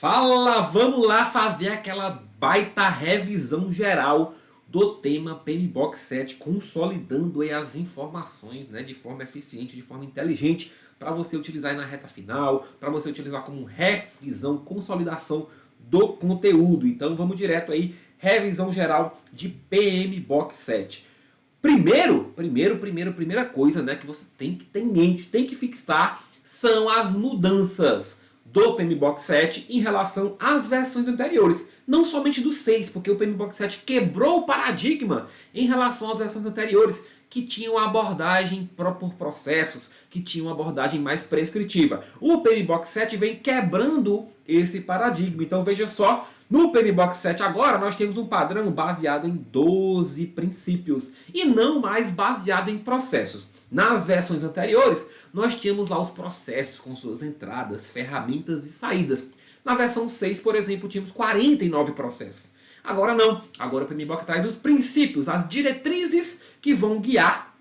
Fala, vamos lá fazer aquela baita revisão geral do tema PMBOK 7, consolidando aí as informações, né, de forma eficiente, de forma inteligente, para você utilizar aí na reta final, para você utilizar como revisão, consolidação do conteúdo. Então vamos direto aí, revisão geral de PMBOK 7. Primeira coisa, né, que você tem que ter em mente, tem que fixar, são as mudanças do PMBOK 7 em relação às versões anteriores. Não somente do 6, porque o PMBOK 7 quebrou o paradigma em relação às versões anteriores, que tinham abordagem por processos, que tinham uma abordagem mais prescritiva. O PMBOK 7 vem quebrando esse paradigma. Então veja só, no PMBOK 7 agora nós temos um padrão baseado em 12 princípios e não mais baseado em processos. Nas versões anteriores, nós tínhamos lá os processos com suas entradas, ferramentas e saídas. Na versão 6, por exemplo, tínhamos 49 processos. Agora não. Agora o PMBOK traz os princípios, as diretrizes que vão guiar,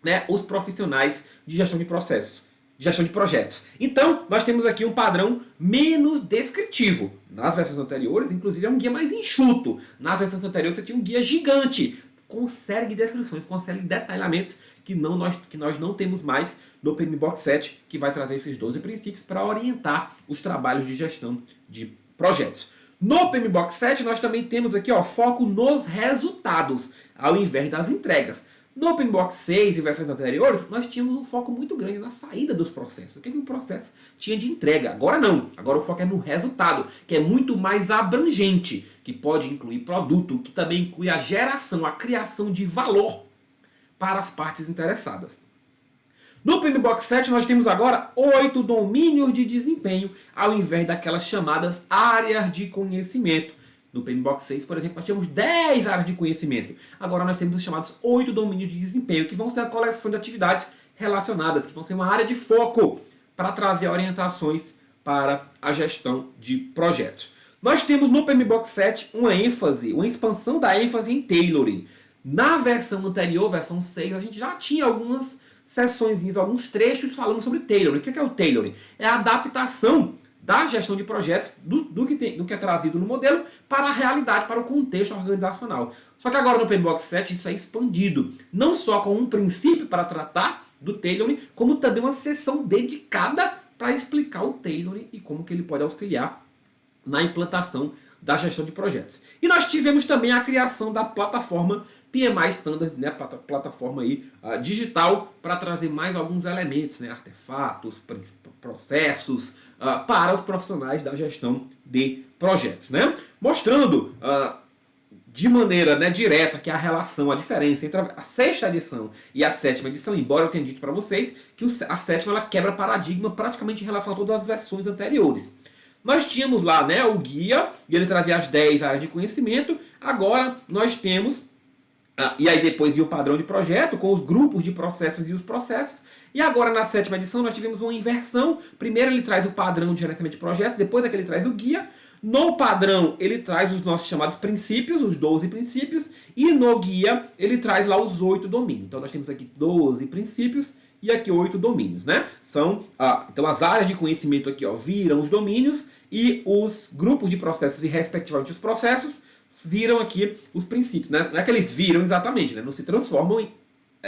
né, os profissionais de gestão de processos, de gestão de projetos. Então, nós temos aqui um padrão menos descritivo. Nas versões anteriores, inclusive, é um guia mais enxuto. Nas versões anteriores, você tinha um guia gigante, com série de descrições, com série de detalhamentos que nós não temos mais no PMBOK 7, que vai trazer esses 12 princípios para orientar os trabalhos de gestão de projetos. No PMBOK 7, nós também temos aqui foco nos resultados, ao invés das entregas. No PMBOK 6 e versões anteriores, nós tínhamos um foco muito grande na saída dos processos. O que um processo tinha de entrega? Agora não. Agora o foco é no resultado, que é muito mais abrangente, que pode incluir produto, que também inclui a geração, a criação de valor para as partes interessadas. No PMBOK 7 nós temos agora 8 domínios de desempenho, ao invés daquelas chamadas áreas de conhecimento. No PMBOK 6, por exemplo, nós tínhamos 10 áreas de conhecimento. Agora nós temos os chamados 8 domínios de desempenho, que vão ser a coleção de atividades relacionadas, que vão ser uma área de foco para trazer orientações para a gestão de projetos. Nós temos no PMBOK 7 uma expansão da ênfase em tailoring. Na versão anterior, versão 6, a gente já tinha algumas sessões, alguns trechos falando sobre tailoring. O que é o tailoring? É a adaptação da gestão de projetos, do que é trazido no modelo, para a realidade, para o contexto organizacional. Só que agora no PMBOK 7 isso é expandido, não só com um princípio para tratar do tailoring, como também uma sessão dedicada para explicar o tailoring e como que ele pode auxiliar na implantação da gestão de projetos. E nós tivemos também a criação da plataforma PMI Standards, né, plataforma aí, digital, para trazer mais alguns elementos, né, artefatos, processos, para os profissionais da gestão de projetos, né? Mostrando de maneira, né, direta que a relação, a diferença entre a sexta edição e a sétima edição, embora eu tenha dito para vocês que a sétima ela quebra paradigma praticamente em relação a todas as versões anteriores. Nós tínhamos lá, né, o guia, e ele trazia as 10 áreas de conhecimento. Agora nós temos, e aí depois viu o padrão de projeto, com os grupos de processos e os processos. E agora na sétima edição nós tivemos uma inversão. Primeiro ele traz o padrão de gerenciamento de projeto, depois é que ele traz o guia. No padrão ele traz os nossos chamados princípios, os 12 princípios. E no guia ele traz lá os 8 domínios. Então nós temos aqui 12 princípios e aqui 8 domínios, né? Então as áreas de conhecimento aqui viram os domínios e os grupos de processos e respectivamente os processos viram aqui os princípios, né? Não é que eles viram exatamente, né? Não se transformam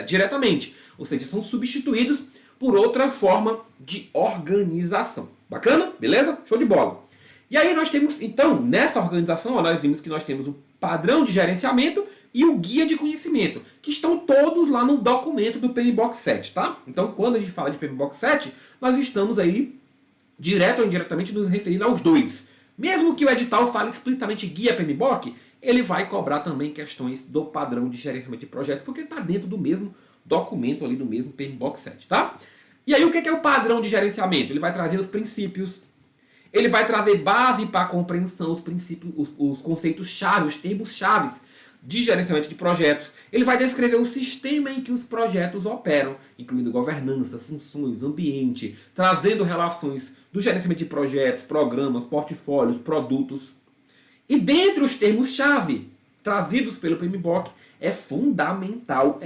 diretamente, ou seja, são substituídos por outra forma de organização. Bacana? Beleza? Show de bola. E aí nós temos, então, nessa organização, nós vimos que nós temos o padrão de gerenciamento e o guia de conhecimento, que estão todos lá no documento do PMBOK 7, tá? Então, quando a gente fala de PMBOK 7, nós estamos aí, direto ou indiretamente, nos referindo aos dois. Mesmo que o edital fale explicitamente guia PMBOK, ele vai cobrar também questões do padrão de gerenciamento de projetos, porque está dentro do mesmo documento ali, do mesmo PMBOK 7, tá? E aí o que é o padrão de gerenciamento? Ele vai trazer os princípios, ele vai trazer base para a compreensão, os princípios, os conceitos-chave, os termos-chaves de gerenciamento de projetos. Ele vai descrever o sistema em que os projetos operam, incluindo governança, funções, ambiente, trazendo relações do gerenciamento de projetos, programas, portfólios, produtos. E dentre os termos-chave trazidos pelo PMBOK, é fundamental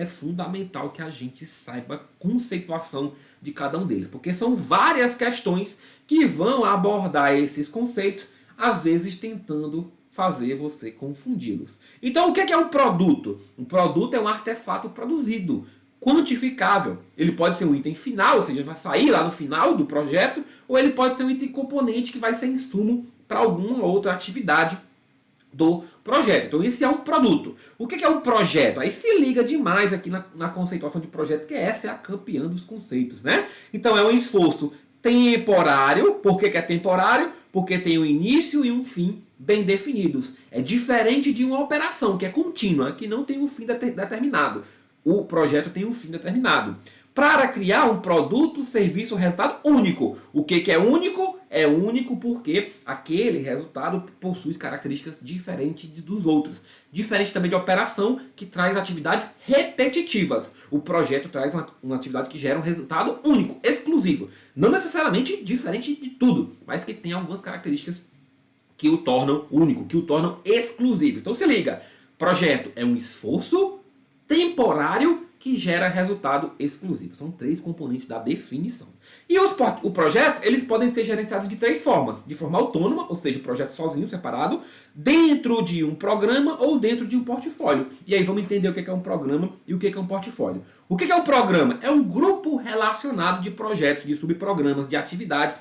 que a gente saiba a conceituação de cada um deles, porque são várias questões que vão abordar esses conceitos às vezes tentando fazer você confundi-los. Então, o que é um produto? Um produto é um artefato produzido, quantificável. Ele pode ser um item final, ou seja, vai sair lá no final do projeto, ou ele pode ser um item componente que vai ser insumo para alguma outra atividade do projeto. Então, esse é um produto. O que é um projeto? Aí se liga demais aqui na conceituação de projeto, que essa é a campeã dos conceitos, né? Então, é um esforço temporário. Por que é temporário? Porque tem um início e um fim bem definidos. É diferente de uma operação, que é contínua, que não tem um fim determinado. O projeto tem um fim determinado. Para criar um produto, serviço, resultado único. O que é único? É único porque aquele resultado possui características diferentes dos outros. Diferente também de operação, que traz atividades repetitivas. O projeto traz uma atividade que gera um resultado único, exclusivo. Não necessariamente diferente de tudo, mas que tem algumas características que o tornam único, que o tornam exclusivo. Então se liga, projeto é um esforço temporário que gera resultado exclusivo. São 3 componentes da definição. E os projetos, eles podem ser gerenciados de 3 formas. De forma autônoma, ou seja, o projeto sozinho, separado, dentro de um programa ou dentro de um portfólio. E aí vamos entender o que é um programa e o que é um portfólio. O que é um programa? É um grupo relacionado de projetos, de subprogramas, de atividades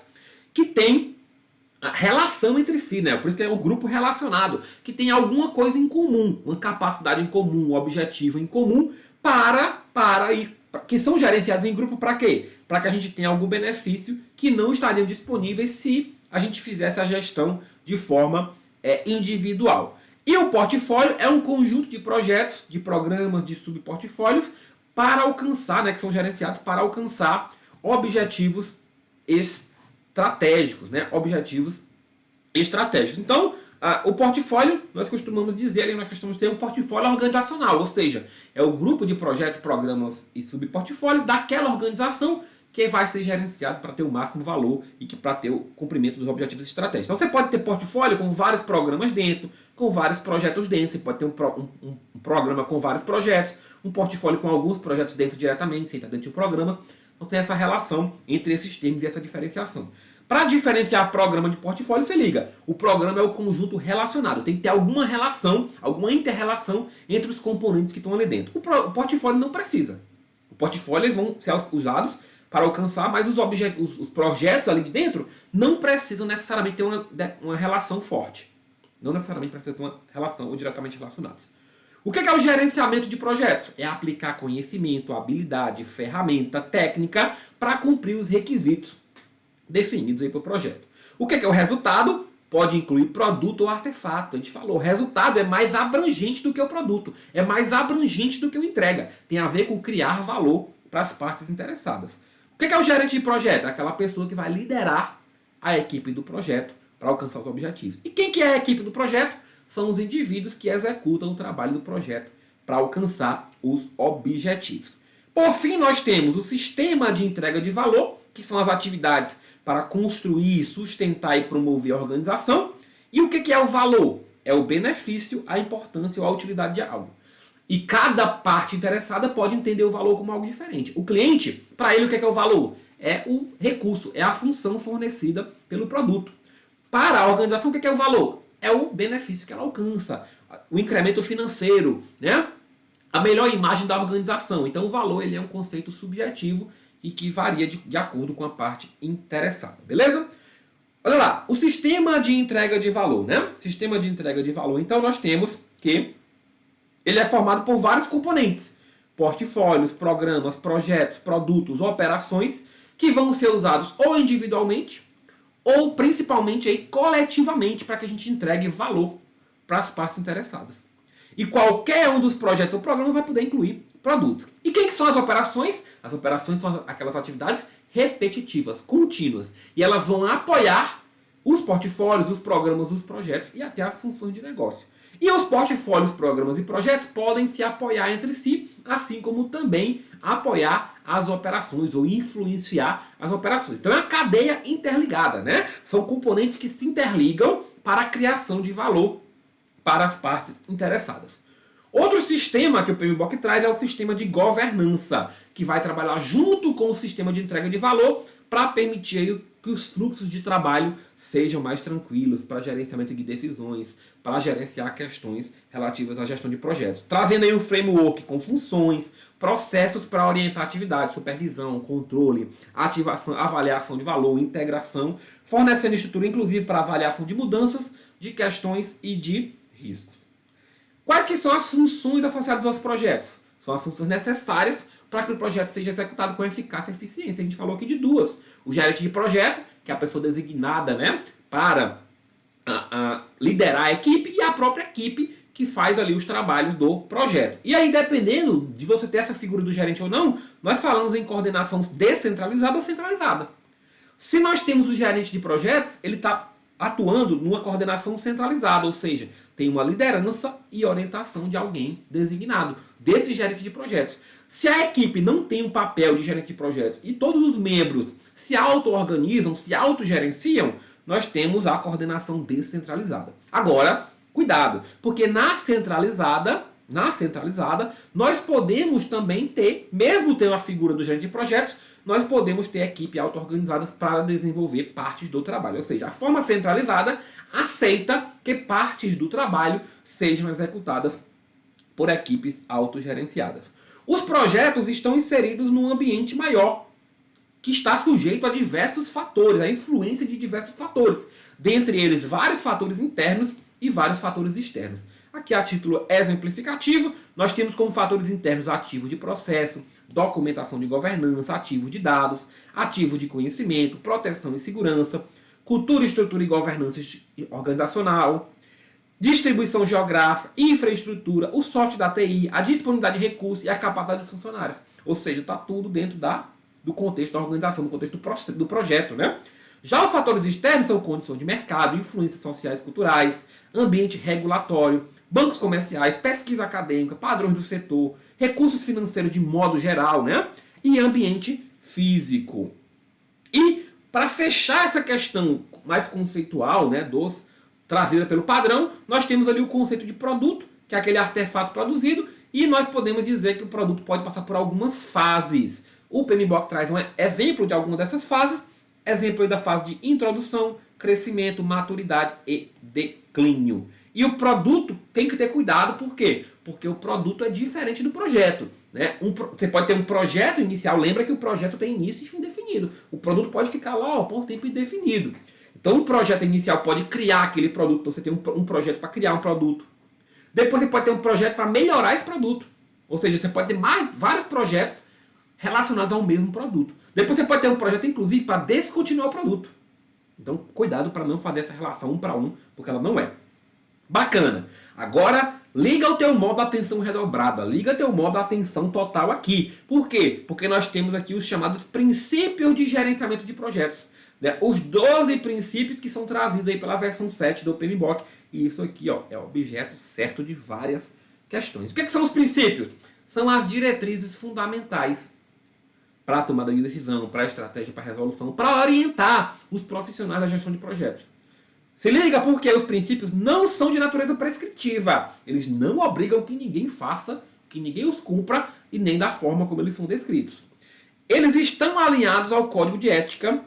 que tem a relação entre si, né? Por isso que é um grupo relacionado, que tem alguma coisa em comum, uma capacidade em comum, um objetivo em comum, que são gerenciados em grupo para quê? Para que a gente tenha algum benefício que não estariam disponíveis se a gente fizesse a gestão de forma individual. E o portfólio é um conjunto de projetos, de programas, de subportfólios para alcançar, né, que são gerenciados para alcançar objetivos estratégicos, né? Objetivos estratégicos. Então, o portfólio, nós costumamos dizer, nós costumamos ter um portfólio organizacional, ou seja, é o grupo de projetos, programas e subportfólios daquela organização que vai ser gerenciado para ter o máximo valor e que para ter o cumprimento dos objetivos estratégicos. Então você pode ter portfólio com vários programas dentro, com vários projetos dentro, você pode ter um programa com vários projetos, um portfólio com alguns projetos dentro diretamente, sem estar dentro de um programa. Então tem essa relação entre esses termos e essa diferenciação. Para diferenciar programa de portfólio, você liga. O programa é o conjunto relacionado. Tem que ter alguma relação, alguma inter-relação entre os componentes que estão ali dentro. O portfólio não precisa. O portfólio eles vão ser usados para alcançar, mas os projetos ali de dentro não precisam necessariamente ter uma relação forte. Não necessariamente precisam ter uma relação ou diretamente relacionados. O que é o gerenciamento de projetos? É aplicar conhecimento, habilidade, ferramenta, técnica para cumprir os requisitos definidos aí para o projeto. O que é o resultado? Pode incluir produto ou artefato. A gente falou, o resultado é mais abrangente do que o produto. É mais abrangente do que o entrega. Tem a ver com criar valor para as partes interessadas. O que é o gerente de projeto? É aquela pessoa que vai liderar a equipe do projeto para alcançar os objetivos. E quem que é a equipe do projeto? São os indivíduos que executam o trabalho do projeto para alcançar os objetivos. Por fim, nós temos o sistema de entrega de valor, que são as atividades para construir, sustentar e promover a organização. E o que é o valor? É o benefício, a importância ou a utilidade de algo. E cada parte interessada pode entender o valor como algo diferente. O cliente, para ele, o que é o valor? É o recurso, é a função fornecida pelo produto. Para a organização, o que é o valor? É o benefício que ela alcança, o incremento financeiro, né? A melhor imagem da organização. Então, o valor ele é um conceito subjetivo e que varia de acordo com a parte interessada, beleza? Olha lá, o sistema de entrega de valor, né? Sistema de entrega de valor. Então, nós temos que ele é formado por vários componentes. Portfólios, programas, projetos, produtos, operações, que vão ser usados ou individualmente, ou principalmente aí, coletivamente, para que a gente entregue valor para as partes interessadas. E qualquer um dos projetos ou programas vai poder incluir produtos. E quem que são as operações? As operações são aquelas atividades repetitivas, contínuas. E elas vão apoiar os portfólios, os programas, os projetos e até as funções de negócio. E os portfólios, programas e projetos podem se apoiar entre si, assim como também apoiar as operações ou influenciar as operações. Então é uma cadeia interligada, né? São componentes que se interligam para a criação de valor para as partes interessadas. Outro sistema que o PMBOK traz é o sistema de governança, que vai trabalhar junto com o sistema de entrega de valor para permitir que os fluxos de trabalho sejam mais tranquilos para gerenciamento de decisões, para gerenciar questões relativas à gestão de projetos. Trazendo aí um framework com funções, processos para orientar atividades, supervisão, controle, ativação, avaliação de valor, integração, fornecendo estrutura inclusive para avaliação de mudanças, de questões e de riscos. Quais que são as funções associadas aos projetos? São as funções necessárias para que o projeto seja executado com eficácia e eficiência. A gente falou aqui de duas. O gerente de projeto, que é a pessoa designada, né, para liderar a equipe, e a própria equipe que faz ali os trabalhos do projeto. E aí, dependendo de você ter essa figura do gerente ou não, nós falamos em coordenação descentralizada ou centralizada. Se nós temos o gerente de projetos, ele está atuando numa coordenação centralizada, ou seja, tem uma liderança e orientação de alguém designado, desse gerente de projetos. Se a equipe não tem um papel de gerente de projetos e todos os membros se auto-organizam, se autogerenciam, nós temos a coordenação descentralizada. Agora, cuidado, porque na centralizada, nós podemos também ter, mesmo tendo a figura do gerente de projetos, nós podemos ter equipe auto-organizada para desenvolver partes do trabalho. Ou seja, a forma centralizada aceita que partes do trabalho sejam executadas por equipes autogerenciadas. Os projetos estão inseridos num ambiente maior, que está sujeito a diversos fatores, a influência de diversos fatores. Dentre eles, vários fatores internos e vários fatores externos. Aqui, a título exemplificativo, nós temos como fatores internos ativos de processo, documentação de governança, ativos de dados, ativos de conhecimento, proteção e segurança, cultura, estrutura e governança organizacional, distribuição geográfica, infraestrutura, o software da TI, a disponibilidade de recursos e a capacidade dos funcionários. Ou seja, está tudo dentro do contexto da organização, do contexto do projeto, né? Já os fatores externos são condições de mercado, influências sociais e culturais, ambiente regulatório, bancos comerciais, pesquisa acadêmica, padrões do setor, recursos financeiros de modo geral, né? E ambiente físico. E para fechar essa questão mais conceitual, né, trazida pelo padrão, nós temos ali o conceito de produto, que é aquele artefato produzido, e nós podemos dizer que o produto pode passar por algumas fases. O PMBOK traz um exemplo de alguma dessas fases. Exemplo aí da fase de introdução, crescimento, maturidade e declínio. E o produto tem que ter cuidado, por quê? Porque o produto é diferente do projeto. Né? Você pode ter um projeto inicial, lembra que o projeto tem início e fim definido. O produto pode ficar lá por tempo indefinido. Então o projeto inicial pode criar aquele produto, então você tem um projeto para criar um produto. Depois você pode ter um projeto para melhorar esse produto. Ou seja, você pode ter vários projetos relacionados ao mesmo produto. Depois você pode ter um projeto, inclusive, para descontinuar o produto. Então, cuidado para não fazer essa relação um para um, porque ela não é. Bacana. Agora, liga o teu modo atenção redobrada. Liga teu modo atenção total aqui. Por quê? Porque nós temos aqui os chamados princípios de gerenciamento de projetos. Né? Os 12 princípios que são trazidos aí pela versão 7 do PMBOK. E isso aqui é objeto certo de várias questões. O que são os princípios? São as diretrizes fundamentais para a tomada de decisão, para a estratégia, para a resolução, para orientar os profissionais da gestão de projetos. Se liga, porque os princípios não são de natureza prescritiva. Eles não obrigam que ninguém faça, que ninguém os cumpra e nem da forma como eles são descritos. Eles estão alinhados ao código de ética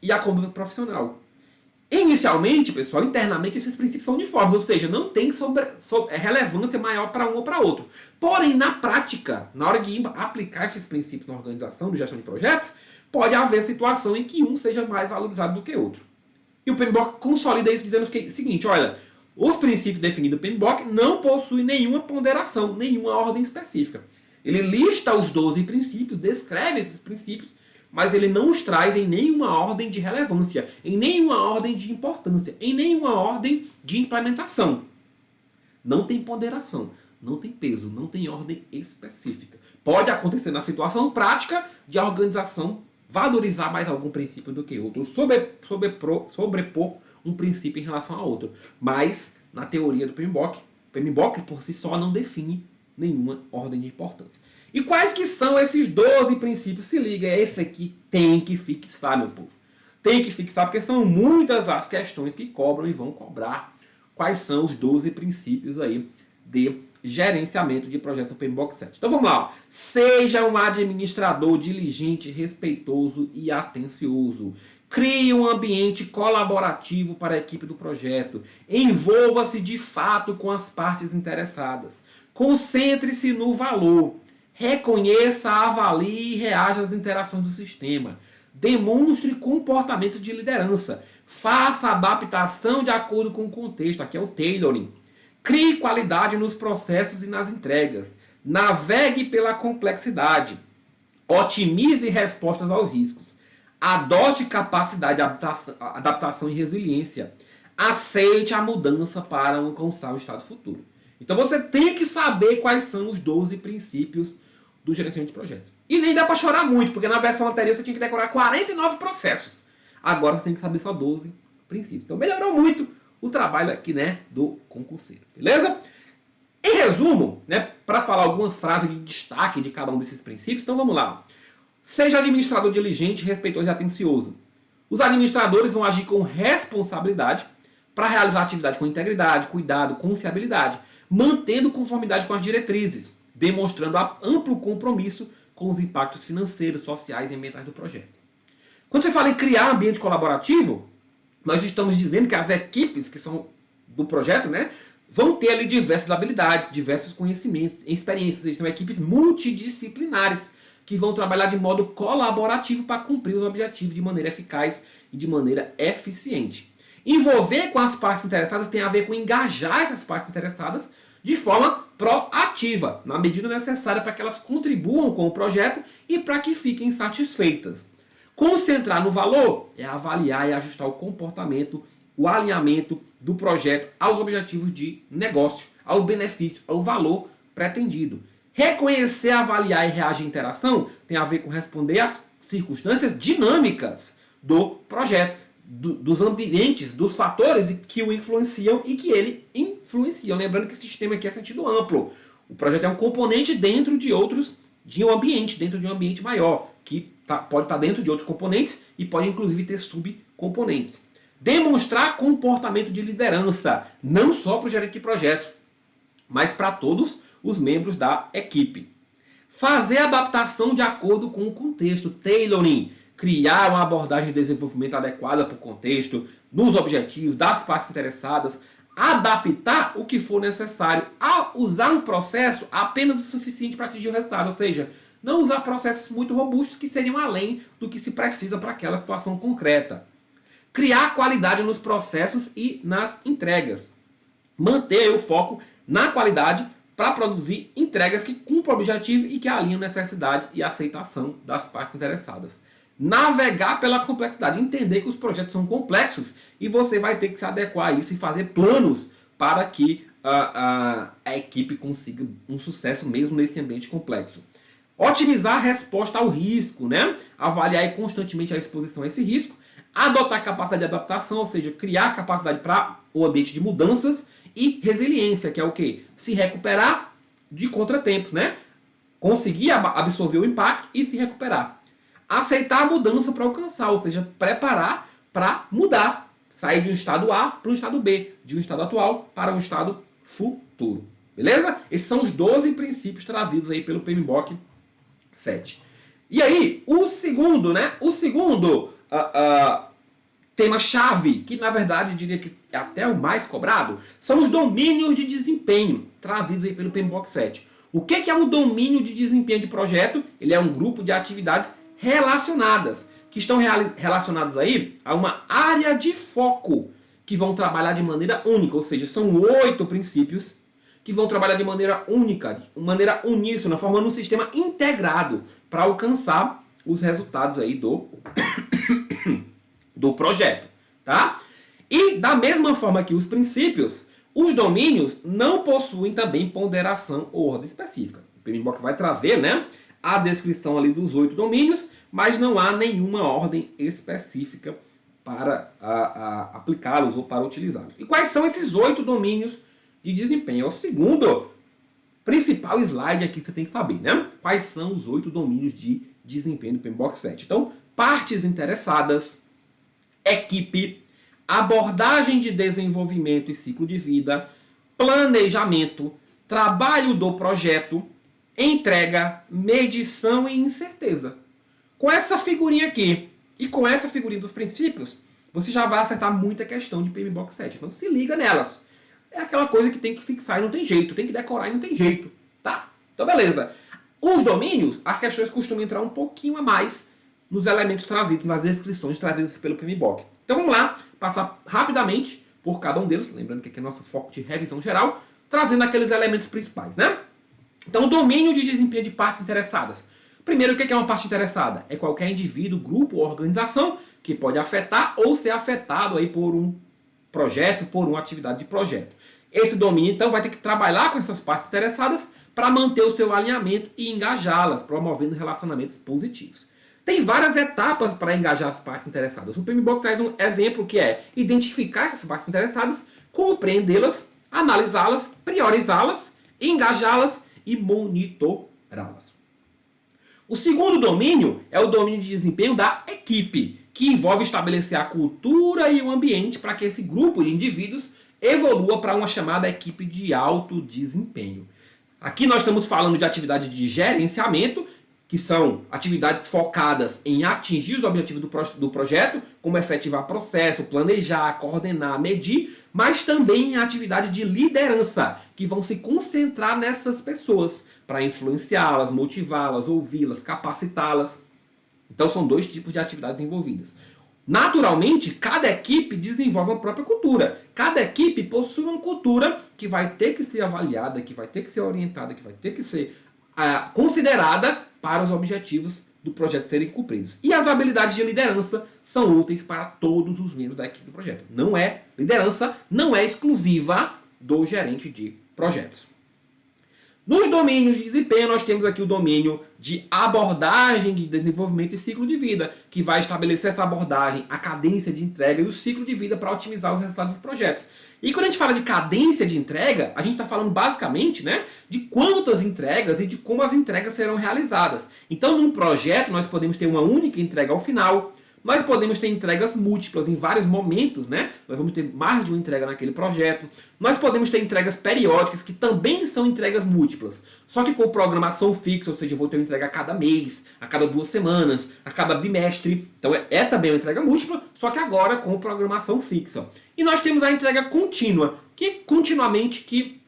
e à conduta profissional. Inicialmente, pessoal, internamente esses princípios são uniformes, ou seja, não tem relevância maior para um ou para outro. Porém, na prática, na hora de aplicar esses princípios na organização, na gestão de projetos, pode haver situação em que um seja mais valorizado do que outro. E o PMBOK consolida isso dizendo o seguinte, olha, os princípios definidos do PMBOK não possuem nenhuma ponderação, nenhuma ordem específica. Ele lista os 12 princípios, descreve esses princípios, mas ele não os traz em nenhuma ordem de relevância, em nenhuma ordem de importância, em nenhuma ordem de implementação. Não tem ponderação, não tem peso, não tem ordem específica. Pode acontecer na situação prática de a organização valorizar mais algum princípio do que outro, sobrepor um princípio em relação a outro. Mas, na teoria do PMBOK, o PMBOK por si só não define nenhuma ordem de importância. E quais que são esses 12 princípios? Se liga, esse aqui tem que fixar, meu povo. Tem que fixar, porque são muitas as questões que cobram e vão cobrar. Quais são os 12 princípios aí de gerenciamento de projetos do PMBOK 7. Então vamos lá. Ó. Seja um administrador diligente, respeitoso e atencioso. Crie um ambiente colaborativo para a equipe do projeto. Envolva-se de fato com as partes interessadas. Concentre-se no valor. Reconheça, avalie e reaja às interações do sistema. Demonstre comportamento de liderança. Faça adaptação de acordo com o contexto. Aqui é o tailoring. Crie qualidade nos processos e nas entregas. Navegue pela complexidade. Otimize respostas aos riscos. Adote capacidade de adaptação e resiliência. Aceite a mudança para alcançar o estado futuro. Então você tem que saber quais são os 12 princípios do gerenciamento de projetos. E nem dá para chorar muito, porque na versão anterior você tinha que decorar 49 processos. Agora você tem que saber só 12 princípios. Então melhorou muito o trabalho aqui, né, do concurseiro. Beleza? Em resumo, né, para falar algumas frases de destaque de cada um desses princípios, então vamos lá. Seja administrador diligente, respeitoso e atencioso. Os administradores vão agir com responsabilidade para realizar a atividade com integridade, cuidado, confiabilidade, mantendo conformidade com as diretrizes, demonstrando amplo compromisso com os impactos financeiros, sociais e ambientais do projeto. Quando você fala em criar ambiente colaborativo, nós estamos dizendo que as equipes que são do projeto, né, vão ter ali diversas habilidades, diversos conhecimentos, experiências. Eles são equipes multidisciplinares que vão trabalhar de modo colaborativo para cumprir os objetivos de maneira eficaz e de maneira eficiente. Envolver com as partes interessadas tem a ver com engajar essas partes interessadas de forma proativa, na medida necessária para que elas contribuam com o projeto e para que fiquem satisfeitas. Concentrar no valor é avaliar e ajustar o comportamento, o alinhamento do projeto aos objetivos de negócio, ao benefício, ao valor pretendido. Reconhecer, avaliar e reagir à interação tem a ver com responder às circunstâncias dinâmicas do projeto, dos ambientes, dos fatores que o influenciam e que ele influencia. Lembrando que esse sistema aqui é sentido amplo. O projeto é um componente dentro de outros, de um ambiente, dentro de um ambiente maior, que pode estar dentro de outros componentes e pode inclusive ter subcomponentes. Demonstrar comportamento de liderança, não só para o gerente de projetos, mas para todos os membros da equipe. Fazer adaptação de acordo com o contexto, tailoring, criar uma abordagem de desenvolvimento adequada para o contexto, nos objetivos das partes interessadas, adaptar o que for necessário, a usar um processo apenas o suficiente para atingir o resultado, ou seja, não usar processos muito robustos que seriam além do que se precisa para aquela situação concreta. Criar qualidade nos processos e nas entregas. Manter o foco na qualidade para produzir entregas que cumpram o objetivo e que alinham necessidade e aceitação das partes interessadas. Navegar pela complexidade, entender que os projetos são complexos e você vai ter que se adequar a isso e fazer planos para que a equipe consiga um sucesso mesmo nesse ambiente complexo. Otimizar a resposta ao risco, né? Avaliar constantemente a exposição a esse risco. Adotar capacidade de adaptação, ou seja, criar capacidade para o ambiente de mudanças. E resiliência, que é o quê? Se recuperar de contratempos, né? Conseguir absorver o impacto e se recuperar. Aceitar a mudança para alcançar, ou seja, preparar para mudar. Sair de um estado A para um estado B, de um estado atual para um estado futuro. Beleza? Esses são os 12 princípios trazidos aí pelo PMBOK 7. E aí, o segundo, né? O segundo tema-chave, que na verdade eu diria que é até o mais cobrado, são os domínios de desempenho trazidos aí pelo PMBOK 7. O que é um domínio de desempenho de projeto? Ele é um grupo de atividades relacionadas, que estão relacionadas aí a uma área de foco, que vão trabalhar de maneira única, ou seja, são 8 princípios que vão trabalhar de maneira única, de maneira uníssona, formando um sistema integrado para alcançar os resultados aí do projeto, tá? E da mesma forma que os princípios, os domínios não possuem também ponderação ou ordem específica. O PMBOK vai trazer, né, a descrição ali dos 8 domínios, mas não há nenhuma ordem específica para aplicá-los ou para utilizá-los. E quais são esses 8 domínios de desempenho? É o segundo principal slide aqui que você tem que saber, né? Quais são os 8 domínios de desempenho do PMBOK 7? Então, partes interessadas, equipe, abordagem de desenvolvimento e ciclo de vida, planejamento, trabalho do projeto, entrega, medição e incerteza. Com essa figurinha aqui, E com essa figurinha dos princípios, você já vai acertar muita questão de PMBOK 7. Então se liga nelas. É aquela coisa que tem que fixar e não tem jeito, tem que decorar e não tem jeito, tá? Então beleza. Os domínios, as questões costumam entrar um pouquinho a mais nos elementos trazidos, nas descrições trazidas pelo PMBOK. Então vamos lá, passar rapidamente por cada um deles, lembrando que aqui é nosso foco de revisão geral, trazendo aqueles elementos principais, né? Então, o domínio de desempenho de partes interessadas. Primeiro, o que é uma parte interessada? É qualquer indivíduo, grupo ou organização que pode afetar ou ser afetado aí por um projeto, por uma atividade de projeto. Esse domínio, então, vai ter que trabalhar com essas partes interessadas para manter o seu alinhamento e engajá-las, promovendo relacionamentos positivos. Tem várias etapas para engajar as partes interessadas. O PMBOK traz um exemplo que é identificar essas partes interessadas, compreendê-las, analisá-las, priorizá-las, engajá-las e monitorá-las. O segundo domínio é o domínio de desempenho da equipe, que envolve estabelecer a cultura e o ambiente para que esse grupo de indivíduos evolua para uma chamada equipe de alto desempenho. Aqui nós estamos falando de atividade de gerenciamento, que são atividades focadas em atingir os objetivos do projeto, como efetivar processo, planejar, coordenar, medir, mas também em atividades de liderança, que vão se concentrar nessas pessoas para influenciá-las, motivá-las, ouvi-las, capacitá-las. Então são dois tipos de atividades envolvidas. Naturalmente, cada equipe desenvolve uma própria cultura. Cada equipe possui uma cultura que vai ter que ser avaliada, que vai ter que ser orientada, que vai ter que ser considerada para os objetivos do projeto serem cumpridos. E as habilidades de liderança são úteis para todos os membros da equipe do projeto. Liderança não é exclusiva do gerente de projetos. Nos domínios de desempenho, nós temos aqui o domínio de abordagem de desenvolvimento e ciclo de vida, que vai estabelecer essa abordagem, a cadência de entrega e o ciclo de vida para otimizar os resultados dos projetos. E quando a gente fala de cadência de entrega, a gente está falando basicamente, né, de quantas entregas e de como as entregas serão realizadas. Então, num projeto, nós podemos ter uma única entrega ao final. Nós podemos ter entregas múltiplas em vários momentos, né? Nós vamos ter mais de uma entrega naquele projeto. Nós podemos ter entregas periódicas, que também são entregas múltiplas. Só que com programação fixa, ou seja, eu vou ter uma entrega a cada mês, a cada 2 semanas, a cada bimestre. Então é também uma entrega múltipla, só que agora com programação fixa. E nós temos a entrega contínua, que continuamente que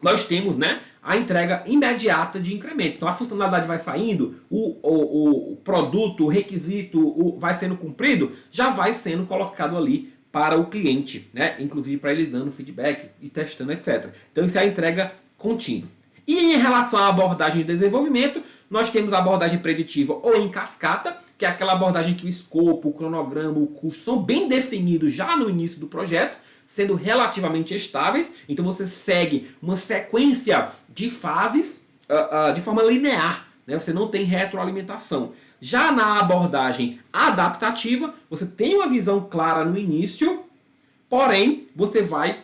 nós temos, né, a entrega imediata de incrementos. Então a funcionalidade vai saindo, o produto, o requisito vai sendo cumprido, já vai sendo colocado ali para o cliente, né? Inclusive para ele dando feedback e testando, etc. Então isso é a entrega contínua. E em relação à abordagem de desenvolvimento, nós temos a abordagem preditiva ou em cascata, que é aquela abordagem que o escopo, o cronograma, o custo são bem definidos já no início do projeto, sendo relativamente estáveis. Então você segue uma sequência de fases de forma linear, né? Você não tem retroalimentação. Já na abordagem adaptativa, você tem uma visão clara no início, porém você vai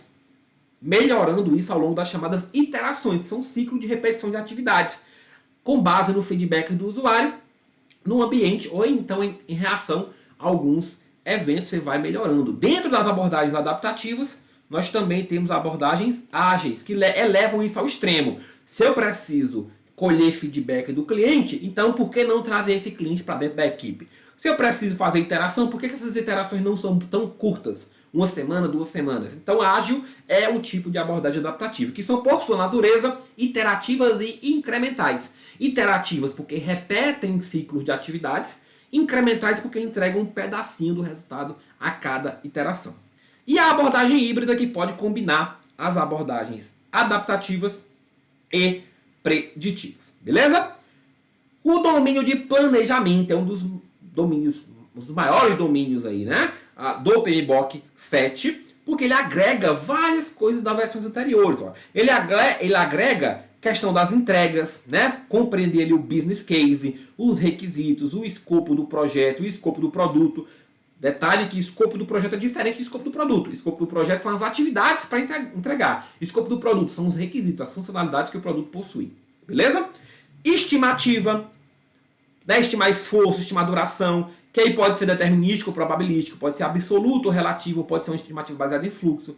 melhorando isso ao longo das chamadas iterações, que são um ciclo de repetição de atividades, com base no feedback do usuário, no ambiente ou então em reação a alguns eventos, você vai melhorando. Dentro das abordagens adaptativas, nós também temos abordagens ágeis, que elevam isso ao extremo. Se eu preciso colher feedback do cliente, então por que não trazer esse cliente para dentro da equipe? Se eu preciso fazer interação, por que essas interações não são tão curtas? 1 semana, 2 semanas. Então, ágil é um tipo de abordagem adaptativa, que são, por sua natureza, iterativas e incrementais. Iterativas porque repetem ciclos de atividades, incrementais porque entregam um pedacinho do resultado a cada iteração. E a abordagem híbrida, que pode combinar as abordagens adaptativas e preditivas. Beleza? O domínio de planejamento é um dos domínios, um dos maiores domínios aí, né, do PMBOK 7, porque ele agrega várias coisas das versões anteriores. Ó. Ele agrega questão das entregas, né? Compreender ali o business case, os requisitos, o escopo do projeto, o escopo do produto. Detalhe que o escopo do projeto é diferente do escopo do produto. O escopo do projeto são as atividades para entregar. O escopo do produto são os requisitos, as funcionalidades que o produto possui. Beleza? Estimativa, né? Estimar esforço, estimar duração, que aí pode ser determinístico ou probabilístico, pode ser absoluto ou relativo, pode ser uma estimativa baseada em fluxo.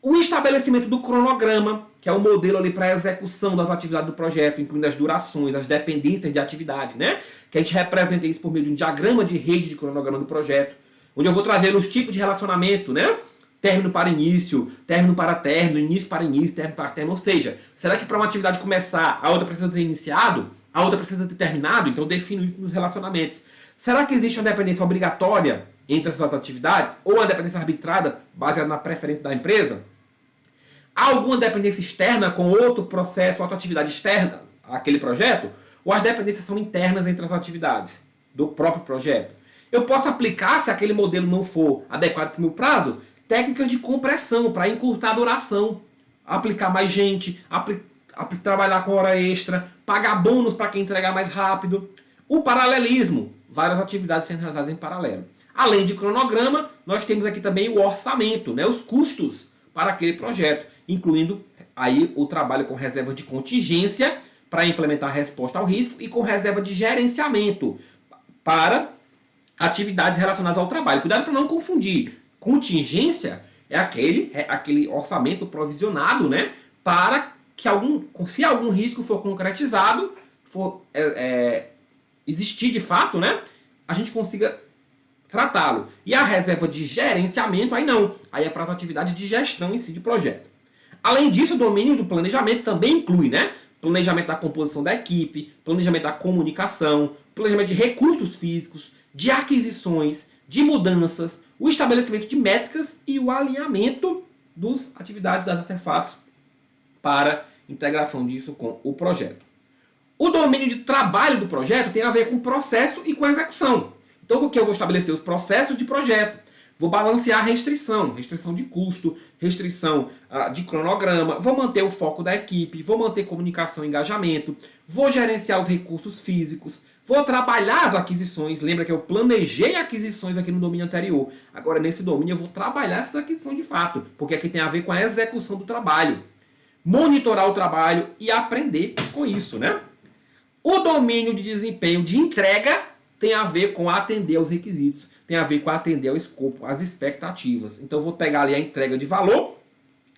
O estabelecimento do cronograma, que é o modelo ali para a execução das atividades do projeto, incluindo as durações, as dependências de atividade, né? Que a gente representa isso por meio de um diagrama de rede de cronograma do projeto, onde eu vou trazer os tipos de relacionamento, né? Término para início, término para término, início para início, término para término. Ou seja, será que para uma atividade começar, a outra precisa ter iniciado, a outra precisa ter terminado? Então eu defino isso nos relacionamentos. Será que existe uma dependência obrigatória entre essas atividades? Ou uma dependência arbitrada, baseada na preferência da empresa? Há alguma dependência externa com outro processo, outra atividade externa àquele projeto? Ou as dependências são internas entre as atividades do próprio projeto? Eu posso aplicar, se aquele modelo não for adequado para o meu prazo, técnicas de compressão para encurtar a duração, aplicar mais gente, trabalhar com hora extra, pagar bônus para quem entregar mais rápido. O paralelismo, várias atividades sendo realizadas em paralelo. Além de cronograma, nós temos aqui também o orçamento, né, os custos para aquele projeto, incluindo aí o trabalho com reserva de contingência para implementar a resposta ao risco e com reserva de gerenciamento para atividades relacionadas ao trabalho. Cuidado para não confundir. Contingência é aquele orçamento provisionado, né, para que se algum risco for concretizado, for existir de fato, né, a gente consiga tratá-lo. E a reserva de gerenciamento, aí não. Aí é para as atividades de gestão em si de projeto. Além disso, o domínio do planejamento também inclui, né, planejamento da composição da equipe, planejamento da comunicação, planejamento de recursos físicos, de aquisições, de mudanças, o estabelecimento de métricas e o alinhamento das atividades das interfaces para integração disso com o projeto. O domínio de trabalho do projeto tem a ver com o processo e com a execução. Então, o que eu vou estabelecer? Os processos de projeto. Vou balancear a restrição de custo, restrição de cronograma, vou manter o foco da equipe, vou manter comunicação e engajamento, vou gerenciar os recursos físicos, vou trabalhar as aquisições. Lembra que eu planejei aquisições aqui no domínio anterior. Agora, nesse domínio, eu vou trabalhar essas aquisições de fato, porque aqui tem a ver com a execução do trabalho. Monitorar o trabalho e aprender com isso, né? O domínio de desempenho de entrega tem a ver com atender aos requisitos, tem a ver com atender ao escopo, às expectativas. Então eu vou pegar ali a entrega de valor,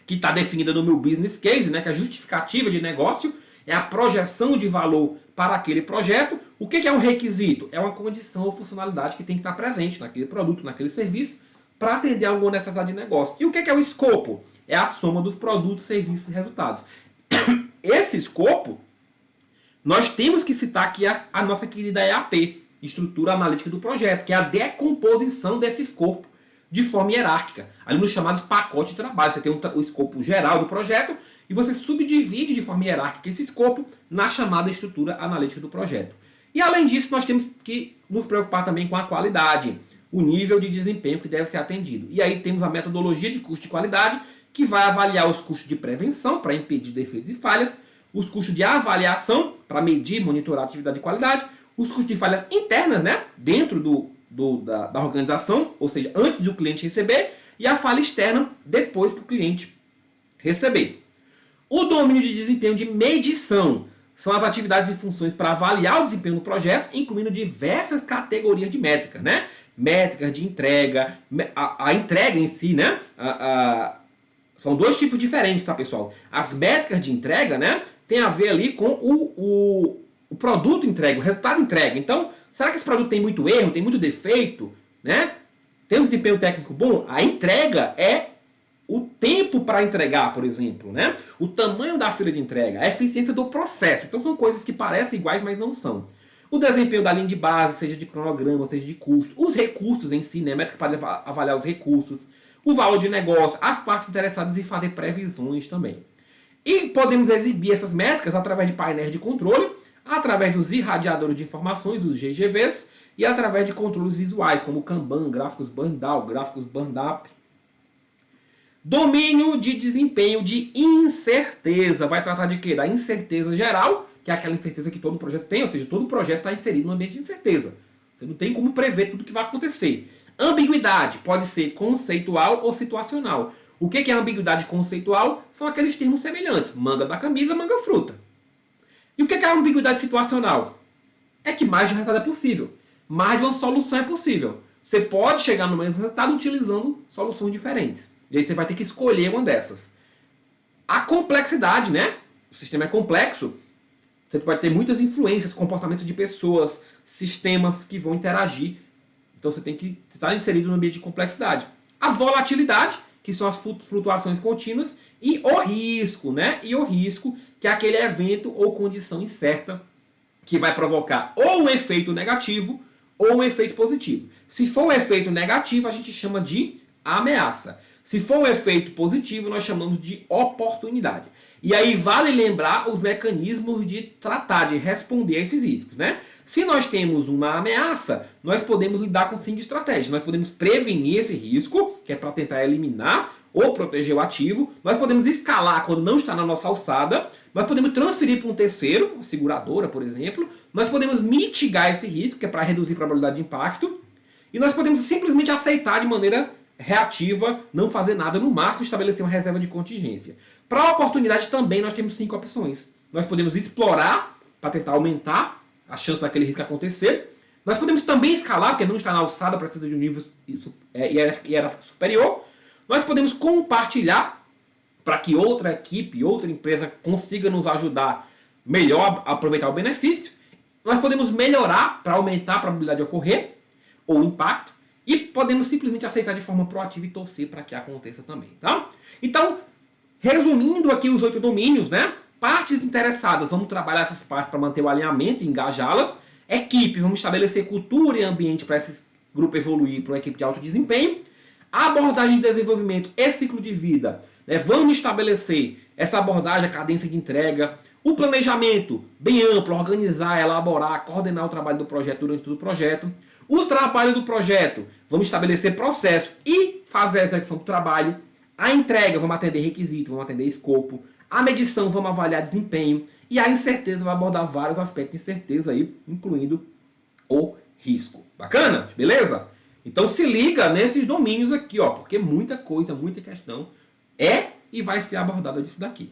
que está definida no meu business case, né, que é a justificativa de negócio, é a projeção de valor para aquele projeto. O que é um requisito? É uma condição ou funcionalidade que tem que estar presente naquele produto, naquele serviço, para atender a alguma necessidade de negócio. E o que é o escopo? É a soma dos produtos, serviços e resultados. Esse escopo, nós temos que citar aqui a nossa querida EAP, Estrutura Analítica do Projeto, que é a decomposição desse escopo de forma hierárquica, ali nos chamados pacotes de trabalho. Você tem o escopo geral do projeto e você subdivide de forma hierárquica esse escopo na chamada estrutura analítica do projeto. E além disso, nós temos que nos preocupar também com a qualidade, o nível de desempenho que deve ser atendido. E aí temos a metodologia de custo de qualidade, que vai avaliar os custos de prevenção para impedir defeitos e falhas, os custos de avaliação para medir e monitorar a atividade de qualidade, os custos de falhas internas, né, dentro da organização, ou seja, antes do cliente receber, e a falha externa depois que o cliente receber. O domínio de desempenho de medição são as atividades e funções para avaliar o desempenho do projeto, incluindo diversas categorias de métricas, né? Métricas de entrega, a entrega em si, né? São dois tipos diferentes, tá, pessoal? As métricas de entrega, né, tem a ver ali com o produto entregue, o resultado entregue. Então, será que esse produto tem muito erro, tem muito defeito, né? Tem um desempenho técnico bom? A entrega é o tempo para entregar, por exemplo, né? O tamanho da fila de entrega, a eficiência do processo. Então, são coisas que parecem iguais, mas não são. O desempenho da linha de base, seja de cronograma, seja de custo. Os recursos em si, né? Métrica para avaliar os recursos. O valor de negócio, as partes interessadas em fazer previsões também. E podemos exibir essas métricas através de painéis de controle, através dos irradiadores de informações, os GGVs, e através de controles visuais, como Kanban, gráficos burn-down, gráficos burn-up. Domínio de desempenho de incerteza. Vai tratar de quê? Da incerteza geral, que é aquela incerteza que todo projeto tem, ou seja, todo projeto está inserido no ambiente de incerteza. Você não tem como prever tudo que vai acontecer. Ambiguidade pode ser conceitual ou situacional. O que é a ambiguidade conceitual? São aqueles termos semelhantes. Manga da camisa, manga fruta. E o que é a ambiguidade situacional? É que mais de um resultado é possível. Mais de uma solução é possível. Você pode chegar no mesmo resultado utilizando soluções diferentes. E aí você vai ter que escolher uma dessas. A complexidade, né? O sistema é complexo. Você vai ter muitas influências, comportamentos de pessoas, sistemas que vão interagir. Então você tem que estar inserido no ambiente de complexidade. A volatilidade, que são as flutuações contínuas, e o risco, né? E o risco, que é aquele evento ou condição incerta que vai provocar ou um efeito negativo ou um efeito positivo. Se for um efeito negativo, a gente chama de ameaça. Se for um efeito positivo, nós chamamos de oportunidade. E aí vale lembrar os mecanismos de tratar, de responder a esses riscos, né? Se nós temos uma ameaça, nós podemos lidar com 5 estratégias. Nós podemos prevenir esse risco, que é para tentar eliminar ou proteger o ativo. Nós podemos escalar quando não está na nossa alçada. Nós podemos transferir para um terceiro, uma seguradora, por exemplo. Nós podemos mitigar esse risco, que é para reduzir a probabilidade de impacto. E nós podemos simplesmente aceitar de maneira reativa, não fazer nada, no máximo estabelecer uma reserva de contingência. Para a oportunidade também nós temos 5 opções. Nós podemos explorar para tentar aumentar a chance daquele risco acontecer. Nós podemos também escalar, porque não está na alçada, precisa de um nível hierárquico superior. Nós podemos compartilhar para que outra equipe, outra empresa consiga nos ajudar melhor a aproveitar o benefício. Nós podemos melhorar para aumentar a probabilidade de ocorrer ou impacto. E podemos simplesmente aceitar de forma proativa e torcer para que aconteça também, tá? Então, resumindo aqui os 8 domínios, né? Partes interessadas, vamos trabalhar essas partes para manter o alinhamento e engajá-las. Equipe, vamos estabelecer cultura e ambiente para esse grupo evoluir para uma equipe de alto desempenho. A abordagem de desenvolvimento e ciclo de vida, né? Vamos estabelecer essa abordagem, a cadência de entrega. O planejamento, bem amplo, organizar, elaborar, coordenar o trabalho do projeto durante todo o projeto. O trabalho do projeto, vamos estabelecer processo e fazer a execução do trabalho. A entrega, vamos atender requisito, vamos atender escopo. A medição, vamos avaliar desempenho. E a incerteza, vai abordar vários aspectos de incerteza aí, incluindo o risco. Bacana? Beleza? Então se liga nesses domínios aqui, ó, porque muita coisa, muita questão é e vai ser abordada disso daqui.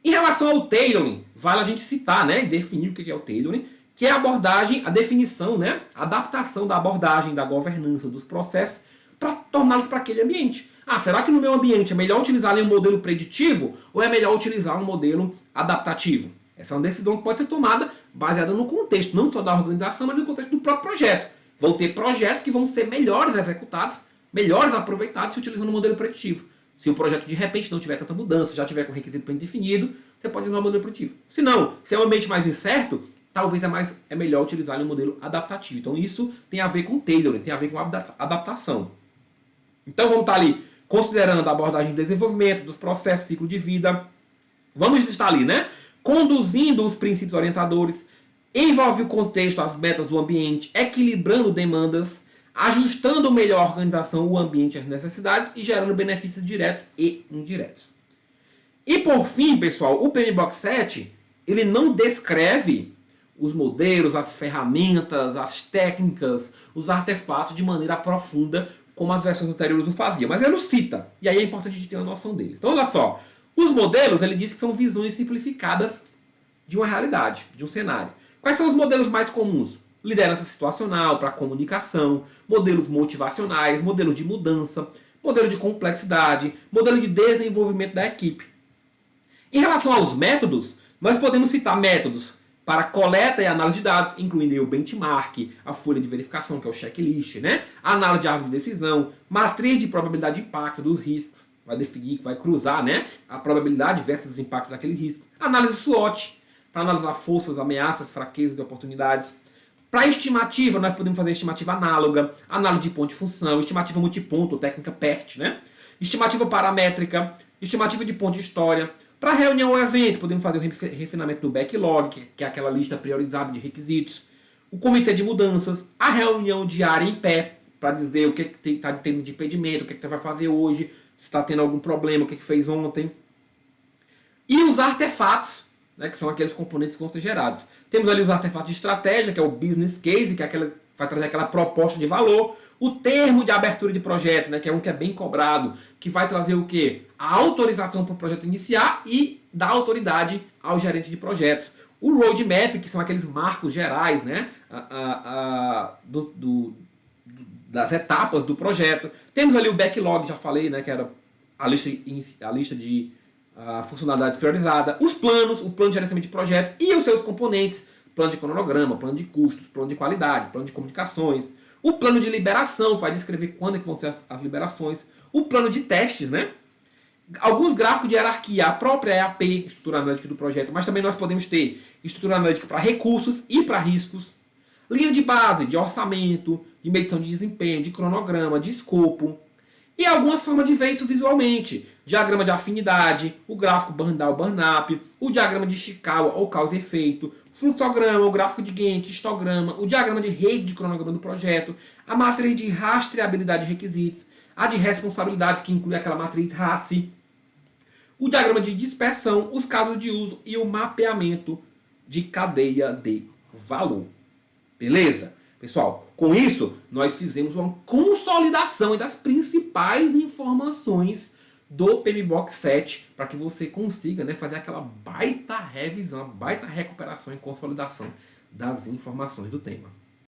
Em relação ao tailoring, vale a gente citar, né, e definir o que é o tailoring, que é a abordagem, a definição, né, a adaptação da abordagem, da governança, dos processos, para torná-los para aquele ambiente. Ah, será que no meu ambiente é melhor utilizar ali um modelo preditivo ou é melhor utilizar um modelo adaptativo? Essa é uma decisão que pode ser tomada baseada no contexto, não só da organização, mas no contexto do próprio projeto. Vão ter projetos que vão ser melhores executados, melhores aproveitados se utilizando o modelo preditivo. Se o projeto de repente não tiver tanta mudança, já tiver com requisito bem definido, você pode usar o modelo preditivo. Se não, se é um ambiente mais incerto, talvez é melhor utilizar um modelo adaptativo. Então isso tem a ver com tailoring, tem a ver com adaptação. Então vamos estar ali considerando a abordagem de desenvolvimento, dos processos, ciclo de vida. Vamos estar ali, né? Conduzindo os princípios orientadores, envolve o contexto, as metas, o ambiente, equilibrando demandas, ajustando melhor a organização, o ambiente e as necessidades e gerando benefícios diretos e indiretos. E por fim, pessoal, o PMBOK 7, ele não descreve os modelos, as ferramentas, as técnicas, os artefatos de maneira profunda, como as versões anteriores o faziam. Mas ele os cita, e aí é importante a gente ter uma noção deles. Então, olha só, os modelos, ele diz que são visões simplificadas de uma realidade, de um cenário. Quais são os modelos mais comuns? Liderança situacional para comunicação, modelos motivacionais, modelo de mudança, modelo de complexidade, modelo de desenvolvimento da equipe. Em relação aos métodos, nós podemos citar métodos para coleta e análise de dados, incluindo o benchmark, a folha de verificação, que é o checklist, né? A análise de árvore de decisão, matriz de probabilidade de impacto dos riscos, vai definir, vai cruzar, né, a probabilidade versus os impactos daquele risco. Análise SWOT, para analisar forças, ameaças, fraquezas e oportunidades. Para estimativa, nós podemos fazer estimativa análoga, análise de ponto de função, estimativa multiponto, técnica PERT, né? Estimativa paramétrica, estimativa de ponto de história. Para reunião ou evento, podemos fazer o refinamento do backlog, que é aquela lista priorizada de requisitos. O comitê de mudanças, a reunião diária em pé, para dizer o que está tendo de impedimento, o que você vai fazer hoje, se está tendo algum problema, o que fez ontem. E os artefatos, né, que são aqueles componentes que vão ser gerados. Temos ali os artefatos de estratégia, que é o business case, que é vai trazer aquela proposta de valor. O termo de abertura de projeto, né, que é um que é bem cobrado, que vai trazer o quê? A autorização para o projeto iniciar e dar autoridade ao gerente de projetos. O roadmap, que são aqueles marcos gerais, né, das etapas do projeto. Temos ali o backlog, já falei, né, que era a lista de funcionalidades priorizada, os planos, o plano de gerenciamento de projetos e os seus componentes, plano de cronograma, plano de custos, plano de qualidade, plano de comunicações, o plano de liberação, que vai descrever quando é que vão ser as liberações, o plano de testes, né? Alguns gráficos de hierarquia, a própria EAP, estrutura analítica do projeto, mas também nós podemos ter estrutura analítica para recursos e para riscos, linha de base, de orçamento, de medição de desempenho, de cronograma, de escopo, e algumas formas de ver isso visualmente. Diagrama de afinidade, o gráfico burn-down-burn-up, o diagrama de Ishikawa ou causa e efeito, fluxograma, o gráfico de Gantt, histograma, o diagrama de rede de cronograma do projeto, a matriz de rastreabilidade de requisitos, a de responsabilidades, que inclui aquela matriz RACI, o diagrama de dispersão, os casos de uso e o mapeamento de cadeia de valor. Beleza? Pessoal, com isso, nós fizemos uma consolidação das principais informações do PMBOK 7 para que você consiga, né, fazer aquela baita revisão, baita recuperação e consolidação das informações do tema.